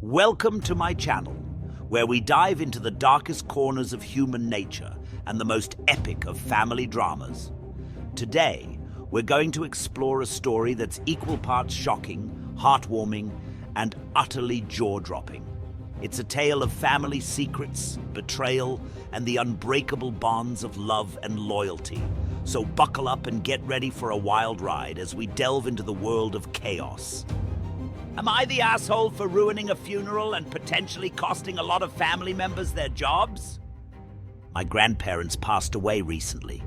Welcome to my channel, where we dive into the darkest corners of human nature and the most epic of family dramas. Today, we're going to explore a story that's equal parts shocking, heartwarming, and utterly jaw-dropping. It's a tale of family secrets, betrayal, and the unbreakable bonds of love and loyalty. So buckle up and get ready for a wild ride as we delve into the world of chaos. Am I the asshole for ruining a funeral and potentially costing a lot of family members their jobs? My grandparents passed away recently.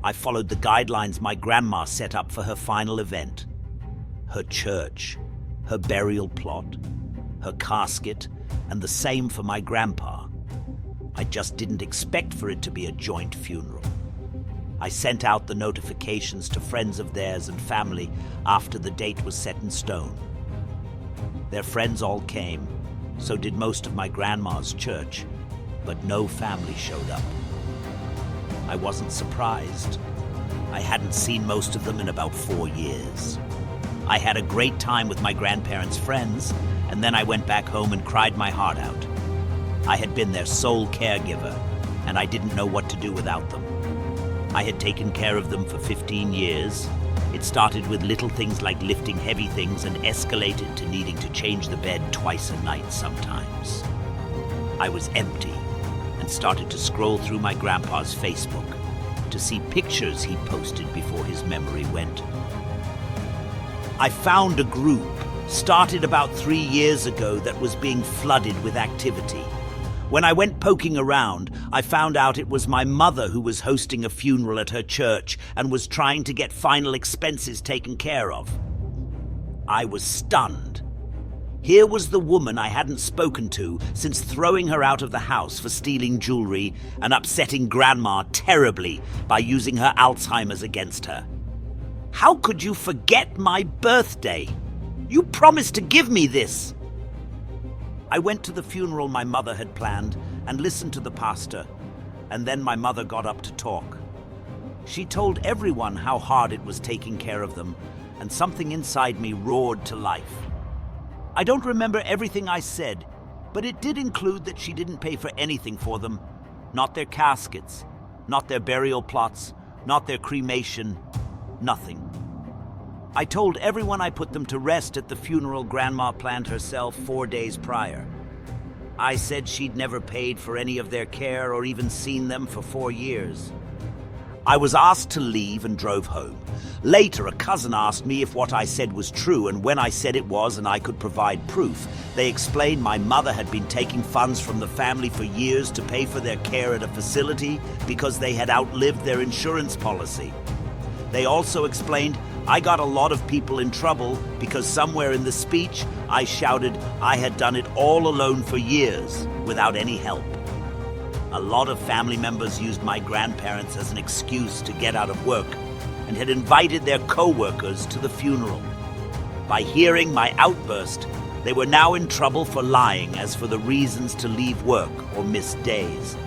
I followed the guidelines my grandma set up for her final event. Her church, her burial plot, her casket, and the same for my grandpa. I just didn't expect for it to be a joint funeral. I sent out the notifications to friends of theirs and family after the date was set in stone. Their friends all came, so did most of my grandma's church, but no family showed up. I wasn't surprised. I hadn't seen most of them in about 4 years. I had a great time with my grandparents' friends, and then I went back home and cried my heart out. I had been their sole caregiver, and I didn't know what to do without them. I had taken care of them for 15 years. It started with little things like lifting heavy things and escalated to needing to change the bed twice a night sometimes. I was empty and started to scroll through my grandpa's Facebook to see pictures he posted before his memory went. I found a group started about 3 years ago that was being flooded with activity. When I went poking around, I found out it was my mother who was hosting a funeral at her church and was trying to get final expenses taken care of. I was stunned. Here was the woman I hadn't spoken to since throwing her out of the house for stealing jewelry and upsetting Grandma terribly by using her Alzheimer's against her. How could you forget my birthday? You promised to give me this. I went to the funeral my mother had planned and listened to the pastor, and then my mother got up to talk. She told everyone how hard it was taking care of them, and something inside me roared to life. I don't remember everything I said, but it did include that she didn't pay for anything for them. Not their caskets, not their burial plots, not their cremation, nothing. I told everyone I put them to rest at the funeral Grandma planned herself 4 days prior. I said she'd never paid for any of their care or even seen them for 4 years. I was asked to leave and drove home. Later, a cousin asked me if what I said was true, and when I said it was and I could provide proof, they explained my mother had been taking funds from the family for years to pay for their care at a facility because they had outlived their insurance policy. They also explained I got a lot of people in trouble because somewhere in the speech I shouted I had done it all alone for years without any help. A lot of family members used my grandparents as an excuse to get out of work and had invited their co-workers to the funeral. By hearing my outburst, they were now in trouble for lying as for the reasons to leave work or miss days.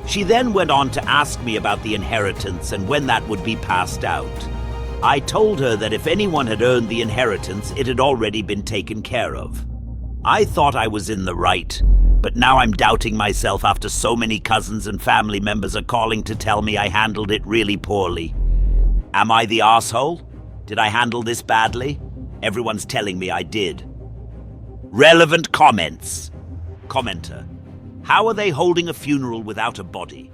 She then went on to ask me about the inheritance and when that would be passed out. I told her that if anyone had earned the inheritance, it had already been taken care of. I thought I was in the right, but now I'm doubting myself after so many cousins and family members are calling to tell me I handled it really poorly. Am I the asshole? Did I handle this badly? Everyone's telling me I did. Relevant comments. Commenter. How are they holding a funeral without a body?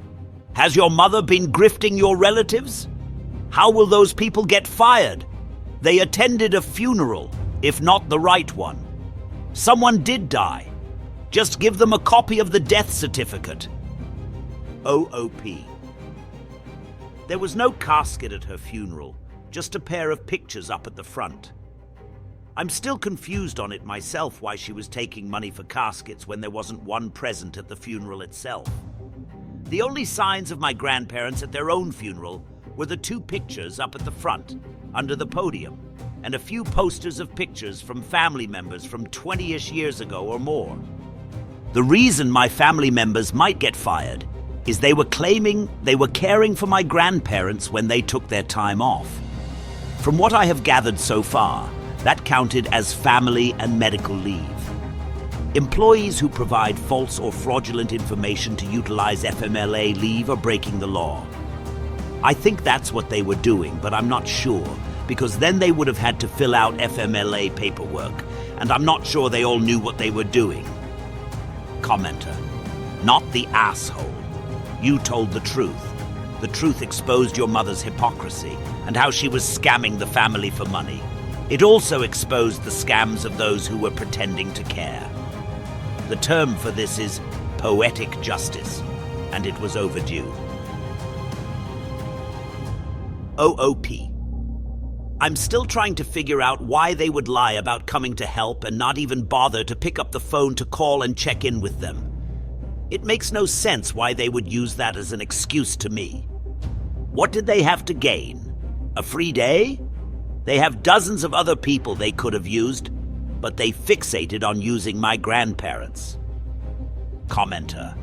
Has your mother been grifting your relatives? How will those people get fired? They attended a funeral, if not the right one. Someone did die. Just give them a copy of the death certificate. OOP. There was no casket at her funeral, just a pair of pictures up at the front. I'm still confused on it myself why she was taking money for caskets when there wasn't one present at the funeral itself. The only signs of my grandparents at their own funeral were the 2 pictures up at the front, under the podium, and a few posters of pictures from family members from 20-ish years ago or more. The reason my family members might get fired is they were claiming they were caring for my grandparents when they took their time off. From what I have gathered so far, that counted as family and medical leave. Employees who provide false or fraudulent information to utilize FMLA leave are breaking the law. I think that's what they were doing, but I'm not sure, because then they would have had to fill out FMLA paperwork, and I'm not sure they all knew what they were doing. Commenter: not the asshole. You told the truth. The truth exposed your mother's hypocrisy and how she was scamming the family for money. It also exposed the scams of those who were pretending to care. The term for this is poetic justice, and it was overdue. OOP. I'm still trying to figure out why they would lie about coming to help and not even bother to pick up the phone to call and check in with them. It makes no sense why they would use that as an excuse to me. What did they have to gain? A free day? They have dozens of other people they could have used, but they fixated on using my grandparents. Commenter: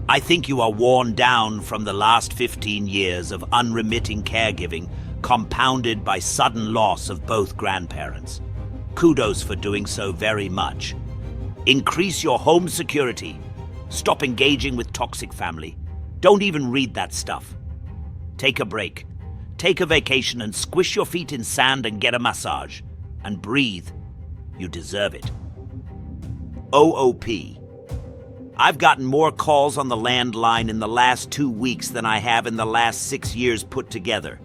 I think you are worn down from the last 15 years of unremitting caregiving, compounded by sudden loss of both grandparents. Kudos for doing so very much. Increase your home security. Stop engaging with toxic family. Don't even read that stuff. Take a break. Take a vacation and squish your feet in sand and get a massage. And breathe. You deserve it. OOP. I've gotten more calls on the landline in the last 2 weeks than I have in the last 6 years put together.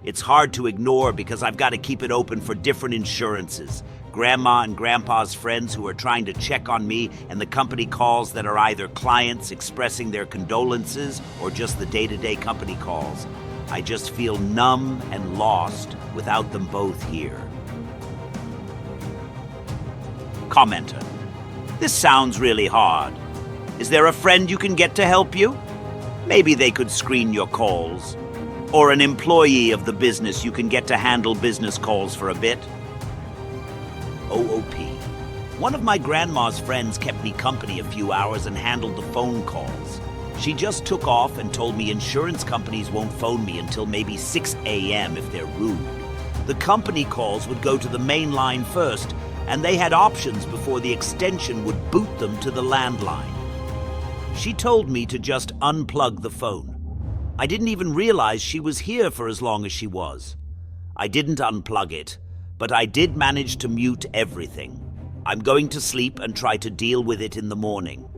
It's hard to ignore because I've got to keep it open for different insurances. Grandma and Grandpa's friends who are trying to check on me, and the company calls that are either clients expressing their condolences or just the day-to-day company calls. I just feel numb and lost without them both here. Commenter: this sounds really hard. Is there a friend you can get to help you? Maybe they could screen your calls. Or an employee of the business you can get to handle business calls for a bit. OOP. One of my grandma's friends kept me company a few hours and handled the phone calls. She just took off and told me insurance companies won't phone me until maybe 6 a.m. if they're rude. The company calls would go to the main line first, and they had options before the extension would boot them to the landline. She told me to just unplug the phone. I didn't even realize she was here for as long as she was. I didn't unplug it, but I did manage to mute everything. I'm going to sleep and try to deal with it in the morning.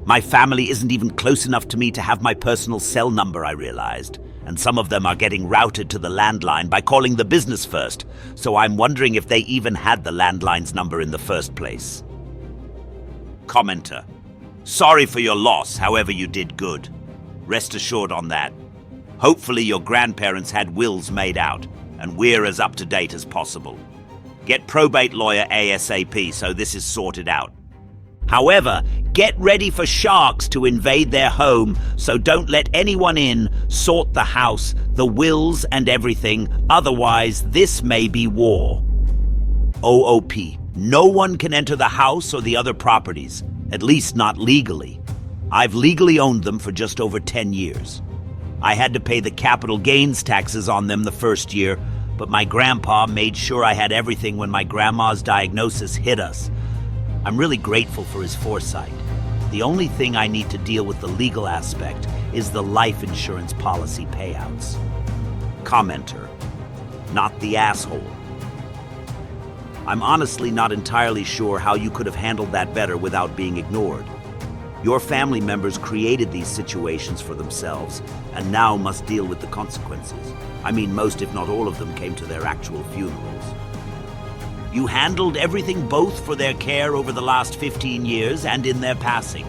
My family isn't even close enough to me to have my personal cell number, I realized, and some of them are getting routed to the landline by calling the business first, so I'm wondering if they even had the landline's number in the first place. Commenter: sorry for your loss, however you did good. Rest assured on that. Hopefully your grandparents had wills made out, and we're as up to date as possible. Get probate lawyer ASAP so this is sorted out. However, get ready for sharks to invade their home, so don't let anyone in, sort the house, the wills and everything, otherwise this may be war. OOP. No one can enter the house or the other properties, at least not legally. I've legally owned them for just over 10 years. I had to pay the capital gains taxes on them the first year, but my grandpa made sure I had everything when my grandma's diagnosis hit us. I'm really grateful for his foresight. The only thing I need to deal with the legal aspect is the life insurance policy payouts. Commenter: not the asshole. I'm honestly not entirely sure how you could have handled that better without being ignored. Your family members created these situations for themselves and now must deal with the consequences. I mean, most if not all of them came to their actual funerals. You handled everything both for their care over the last 15 years and in their passing.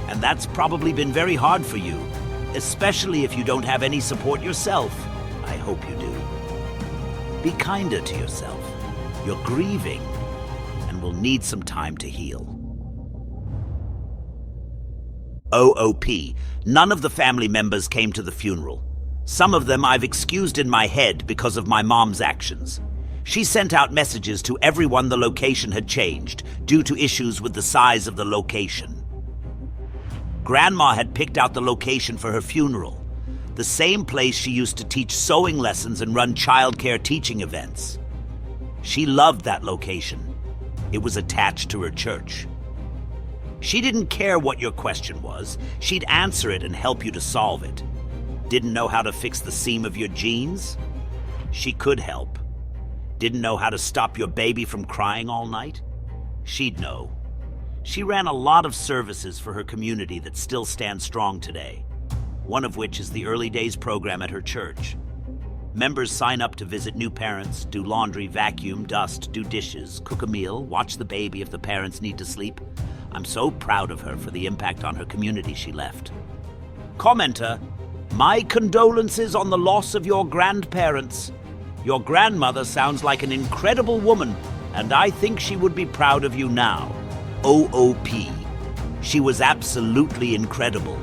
And that's probably been very hard for you, especially if you don't have any support yourself. I hope you do. Be kinder to yourself. You're grieving and will need some time to heal. OOP. None of the family members came to the funeral. Some of them I've excused in my head because of my mom's actions. She sent out messages to everyone the location had changed due to issues with the size of the location. Grandma had picked out the location for her funeral, the same place she used to teach sewing lessons and run childcare teaching events. She loved that location. It was attached to her church. She didn't care what your question was. She'd answer it and help you to solve it. Didn't know how to fix the seam of your jeans? She could help. Didn't know how to stop your baby from crying all night? She'd know. She ran a lot of services for her community that still stand strong today, one of which is the Early Days program at her church. Members sign up to visit new parents, do laundry, vacuum, dust, do dishes, cook a meal, watch the baby if the parents need to sleep. I'm so proud of her for the impact on her community she left. Commenter, my condolences on the loss of your grandparents. Your grandmother sounds like an incredible woman, and I think she would be proud of you now. OOP. She was absolutely incredible.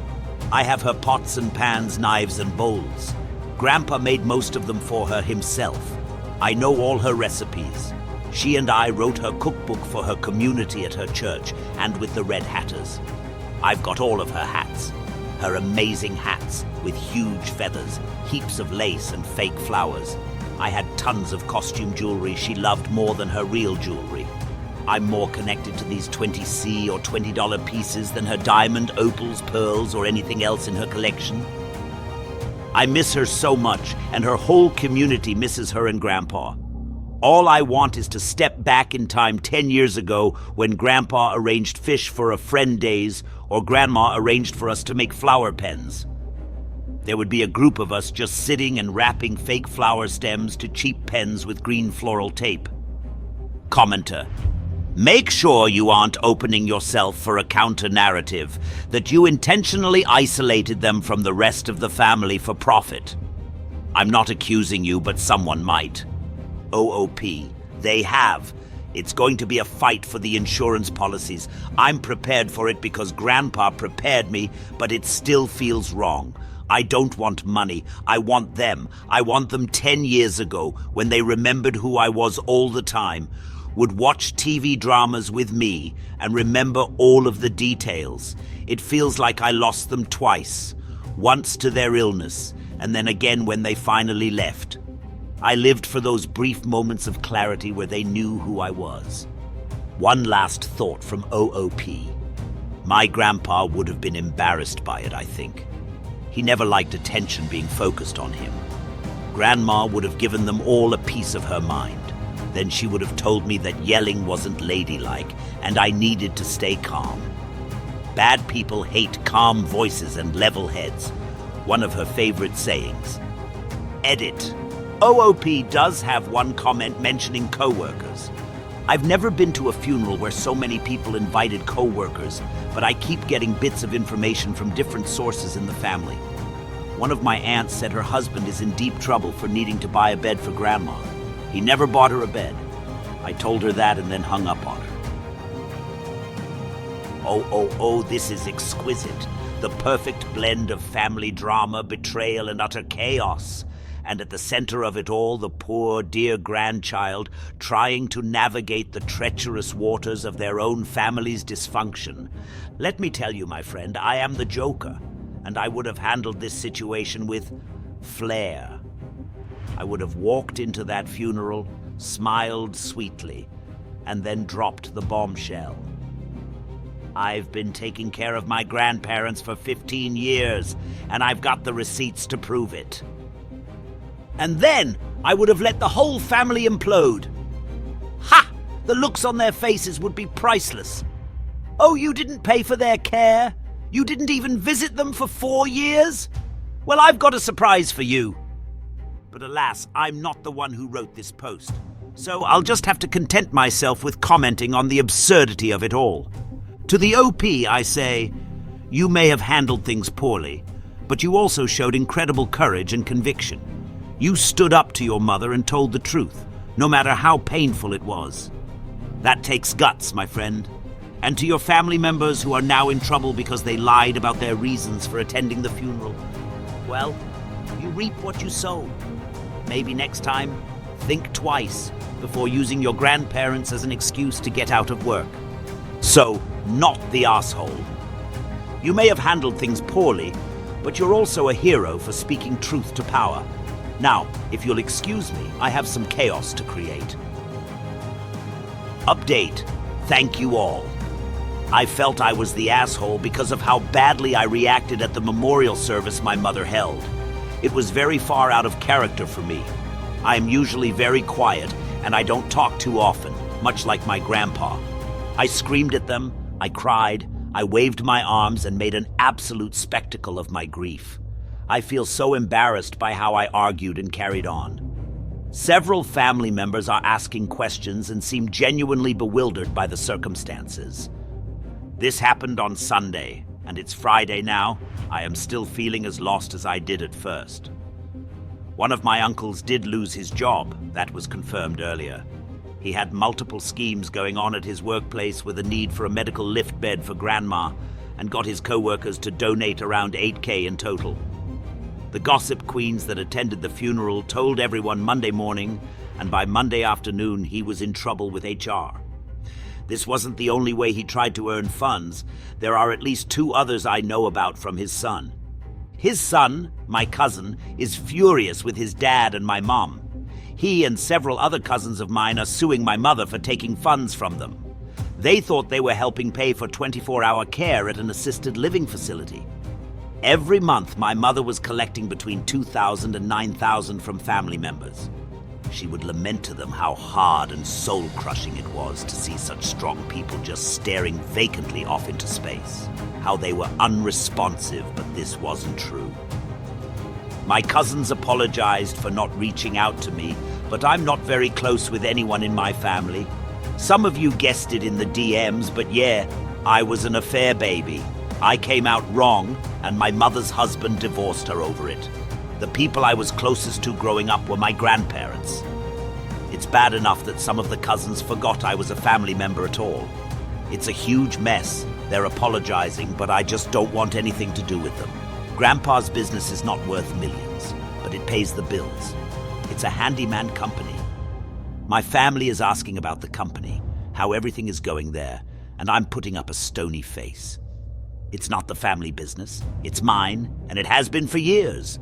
I have her pots and pans, knives and bowls. Grandpa made most of them for her himself. I know all her recipes. She and I wrote her cookbook for her community at her church and with the Red Hatters. I've got all of her hats. Her amazing hats with huge feathers, heaps of lace and fake flowers. I had tons of costume jewelry she loved more than her real jewelry. I'm more connected to these 20C or $20 pieces than her diamond, opals, pearls, or anything else in her collection. I miss her so much, and her whole community misses her and Grandpa. All I want is to step back in time 10 years ago when Grandpa arranged fish for a friend days or Grandma arranged for us to make flower pens. There would be a group of us just sitting and wrapping fake flower stems to cheap pens with green floral tape. Commenter, make sure you aren't opening yourself for a counter-narrative, that you intentionally isolated them from the rest of the family for profit. I'm not accusing you, but someone might. OOP, they have. It's going to be a fight for the insurance policies. I'm prepared for it because Grandpa prepared me, but it still feels wrong. I don't want money. I want them. I want them 10 years ago, when they remembered who I was all the time, would watch TV dramas with me and remember all of the details. It feels like I lost them twice, once to their illness, and then again when they finally left. I lived for those brief moments of clarity where they knew who I was. One last thought from OOP. My grandpa would have been embarrassed by it, I think. He never liked attention being focused on him. Grandma would have given them all a piece of her mind. Then she would have told me that yelling wasn't ladylike, and I needed to stay calm. Bad people hate calm voices and level heads. One of her favorite sayings. Edit. OOP does have one comment mentioning co-workers. I've never been to a funeral where so many people invited co-workers, but I keep getting bits of information from different sources in the family. One of my aunts said her husband is in deep trouble for needing to buy a bed for Grandma. He never bought her a bed. I told her that and then hung up on her. Oh, this is exquisite. The perfect blend of family drama, betrayal, and utter chaos. And at the center of it all, the poor, dear grandchild trying to navigate the treacherous waters of their own family's dysfunction. Let me tell you, my friend, I am the Joker, and I would have handled this situation with flair. I would have walked into that funeral, smiled sweetly, and then dropped the bombshell. I've been taking care of my grandparents for 15 years, and I've got the receipts to prove it. And then I would have let the whole family implode. Ha! The looks on their faces would be priceless. Oh, you didn't pay for their care? You didn't even visit them for 4 years? Well, I've got a surprise for you. But alas, I'm not the one who wrote this post, so I'll just have to content myself with commenting on the absurdity of it all. To the OP, I say, you may have handled things poorly, but you also showed incredible courage and conviction. You stood up to your mother and told the truth, no matter how painful it was. That takes guts, my friend. And to your family members who are now in trouble because they lied about their reasons for attending the funeral, well, you reap what you sow. Maybe next time, think twice before using your grandparents as an excuse to get out of work. So, not the asshole. You may have handled things poorly, but you're also a hero for speaking truth to power. Now, if you'll excuse me, I have some chaos to create. Update. Thank you all. I felt I was the asshole because of how badly I reacted at the memorial service my mother held. It was very far out of character for me. I am usually very quiet, and I don't talk too often, much like my grandpa. I screamed at them, I cried, I waved my arms and made an absolute spectacle of my grief. I feel so embarrassed by how I argued and carried on. Several family members are asking questions and seem genuinely bewildered by the circumstances. This happened on Sunday, and it's Friday now. I am still feeling as lost as I did at first. One of my uncles did lose his job. That was confirmed earlier. He had multiple schemes going on at his workplace with a need for a medical lift bed for Grandma, and got his co-workers to donate around $8,000 in total. The gossip queens that attended the funeral told everyone Monday morning, and by Monday afternoon he was in trouble with HR. This wasn't the only way he tried to earn funds. There are at least 2 others I know about from his son. His son, my cousin, is furious with his dad and my mom. He and several other cousins of mine are suing my mother for taking funds from them. They thought they were helping pay for 24-hour care at an assisted living facility. Every month, my mother was collecting between $2,000 and $9,000 from family members. She would lament to them how hard and soul-crushing it was to see such strong people just staring vacantly off into space. How they were unresponsive, but this wasn't true. My cousins apologized for not reaching out to me, but I'm not very close with anyone in my family. Some of you guessed it in the DMs, but yeah, I was an affair baby. I came out wrong, and my mother's husband divorced her over it. The people I was closest to growing up were my grandparents. It's bad enough that some of the cousins forgot I was a family member at all. It's a huge mess. They're apologizing, but I just don't want anything to do with them. Grandpa's business is not worth millions, but it pays the bills. It's a handyman company. My family is asking about the company, how everything is going there, and I'm putting up a stony face. It's not the family business. It's mine, and it has been for years.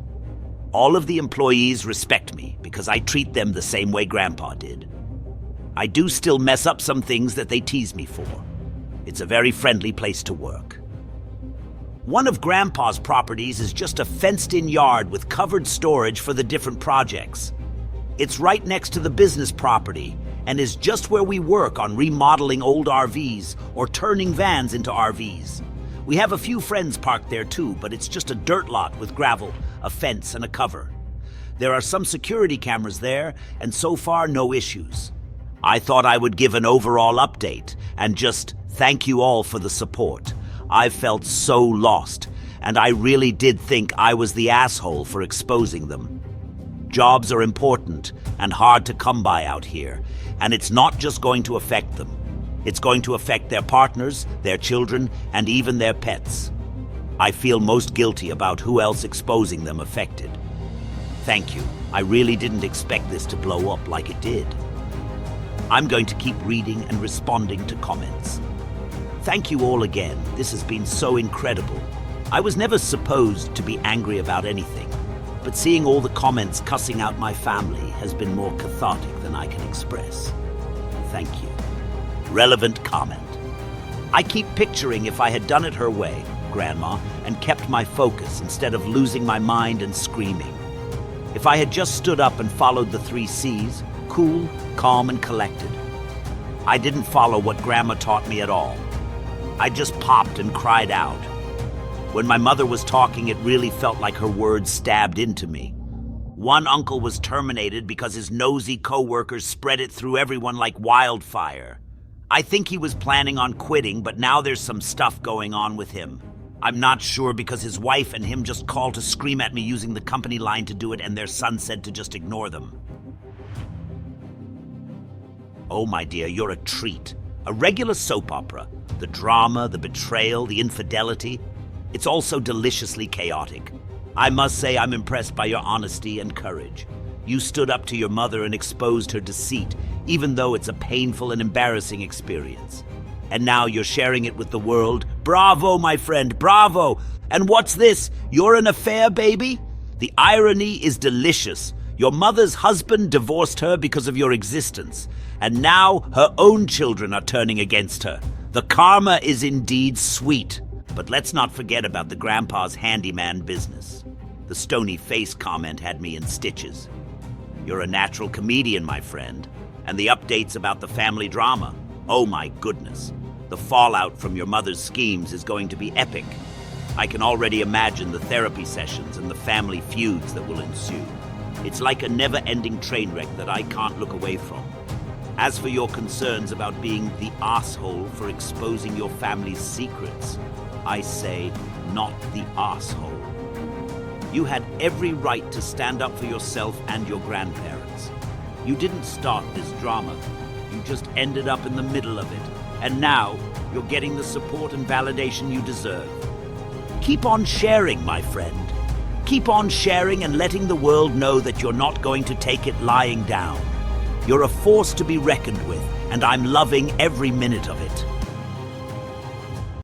All of the employees respect me because I treat them the same way Grandpa did. I do still mess up some things that they tease me for. It's a very friendly place to work. One of Grandpa's properties is just a fenced-in yard with covered storage for the different projects. It's right next to the business property and is just where we work on remodeling old RVs or turning vans into RVs. We have a few friends parked there too, but it's just a dirt lot with gravel, a fence, and a cover. There are some security cameras there, and so far no issues. I thought I would give an overall update and just thank you all for the support. I felt so lost, and I really did think I was the asshole for exposing them. Jobs are important and hard to come by out here, and it's not just going to affect them. It's going to affect their partners, their children, and even their pets. I feel most guilty about who else exposing them affected. Thank you. I really didn't expect this to blow up like it did. I'm going to keep reading and responding to comments. Thank you all again. This has been so incredible. I was never supposed to be angry about anything, but seeing all the comments cussing out my family has been more cathartic than I can express. Thank you. Relevant comment. I keep picturing if I had done it her way, Grandma, and kept my focus instead of losing my mind and screaming. If I had just stood up and followed the 3 C's, cool, calm, and collected. I didn't follow what Grandma taught me at all. I just popped and cried out. When my mother was talking, it really felt like her words stabbed into me. One uncle was terminated because his nosy co-workers spread it through everyone like wildfire. I think he was planning on quitting, but now there's some stuff going on with him. I'm not sure because his wife and him just called to scream at me using the company line to do it, and their son said to just ignore them. Oh, my dear, you're a treat. A regular soap opera. The drama, the betrayal, the infidelity. It's also deliciously chaotic. I must say I'm impressed by your honesty and courage. You stood up to your mother and exposed her deceit, even though it's a painful and embarrassing experience. And now you're sharing it with the world. Bravo, my friend, bravo! And what's this? You're an affair baby? The irony is delicious. Your mother's husband divorced her because of your existence, and now her own children are turning against her. The karma is indeed sweet, but let's not forget about the grandpa's handyman business. The stony face comment had me in stitches. You're a natural comedian, my friend, and the updates about the family drama. Oh my goodness, the fallout from your mother's schemes is going to be epic. I can already imagine the therapy sessions and the family feuds that will ensue. It's like a never-ending train wreck that I can't look away from. As for your concerns about being the asshole for exposing your family's secrets, I say, not the asshole. You had every right to stand up for yourself and your grandparents. You didn't start this drama. You just ended up in the middle of it. And now, you're getting the support and validation you deserve. Keep on sharing, my friend. Keep on sharing and letting the world know that you're not going to take it lying down. You're a force to be reckoned with, and I'm loving every minute of it.